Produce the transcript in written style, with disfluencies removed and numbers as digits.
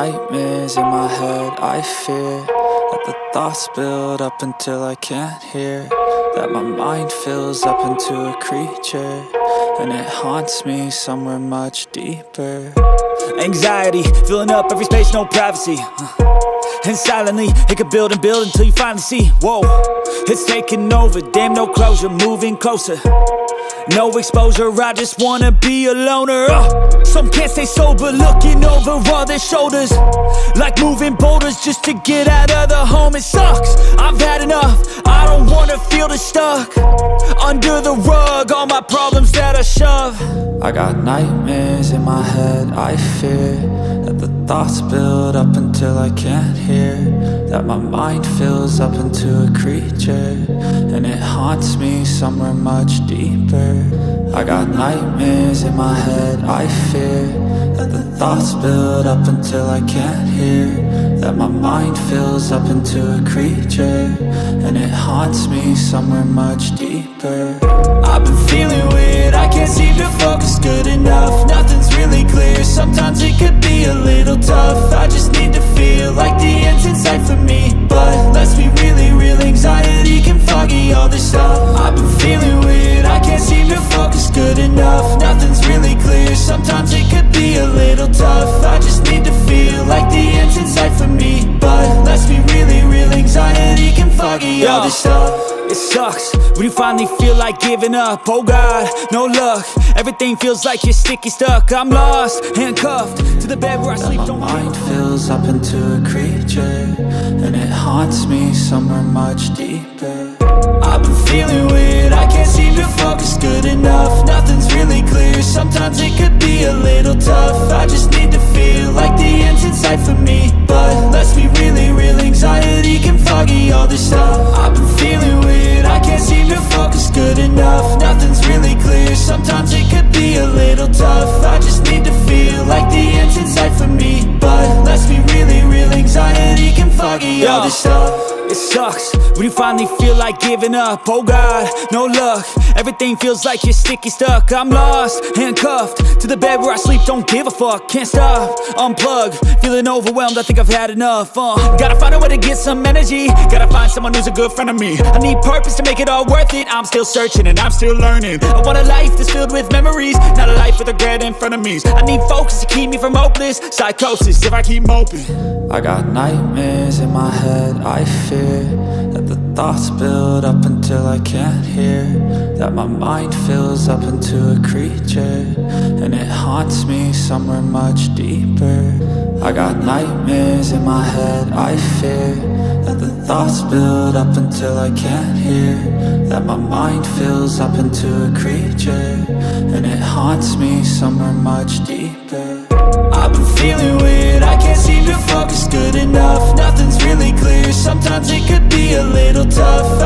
nightmares in my head, I fear that the thoughts build up until I can't hear, that my mind fills up into a creature, and it haunts me somewhere much deeper. Anxiety, filling up every space, no privacy. And silently, it could build and build until you finally see, whoa, it's taking over, damn no closure, moving closer. No exposure, I just wanna be a loner. Some can't stay sober, looking over all their shoulders, like moving boulders just to get out of the home. It sucks, I've had enough, I don't wanna feel the stuck under the rug, all my problems that I shove. I got nightmares in my head, I fear that the thoughts build up until I can't hear, that my mind fills up into a creature, and it haunts me somewhere much deeper. I got nightmares in my head, I fear that the thoughts build up until I can't hear, that my mind fills up into a creature, and it haunts me somewhere much deeper. I've been feeling weird, I can't seem to focus good enough, nothing's really clear, sometimes it could be a little tough. I just need to feel like the end's in sight for me, but let's be really real, anxiety can foggy all this stuff. I've been feeling weird, I can't seem to focus good enough, nothing's really clear, sometimes it could be a little tough. I just need to feel like the end's in sight for me, but let's be really real, anxiety can foggy all this stuff. It sucks when you finally feel like giving up. Oh God, no luck, everything feels like you're sticky stuck. I'm lost, handcuffed to the bed where I sleep. My mind fills up into a creature, and it haunts me somewhere much deeper. I've been feeling weird, I can't seem to focus good enough, nothing's really clear, sometimes it could be a little tough. I just need to feel like the end's in sight for me, but let's be really real, anxiety can foggy all this stuff. I've been feeling weird, I can't seem to focus good enough, nothing's really clear, sometimes it could be a little tough. I just need to feel like the end's in sight for me, but let's be really real, anxiety can foggy all this stuff. It sucks when you finally feel like giving up. Oh God, no luck, everything feels like you're sticky stuck. I'm lost, handcuffed to the bed where I sleep. Don't give a fuck, can't stop, unplug, feeling overwhelmed, I think I've had enough. Gotta find a way to get some energy, gotta find someone who's a good friend of me. I need purpose to make it all worth it, I'm still searching and I'm still learning. I want a life that's filled with memories, not a life with regret in front of me. I need focus to keep me from hopeless psychosis if I keep moping. I got nightmares in my head, I fear that the thoughts build up until I can't hear, that my mind fills up into a creature, and it haunts me somewhere much deeper. I got nightmares in my head, I fear that the thoughts build up until I can't hear, that my mind fills up into a creature, and it haunts me somewhere much deeper. I've been feeling weird, I can't seem to focus good enough, nothing's really clear, sometimes it could be a little tough.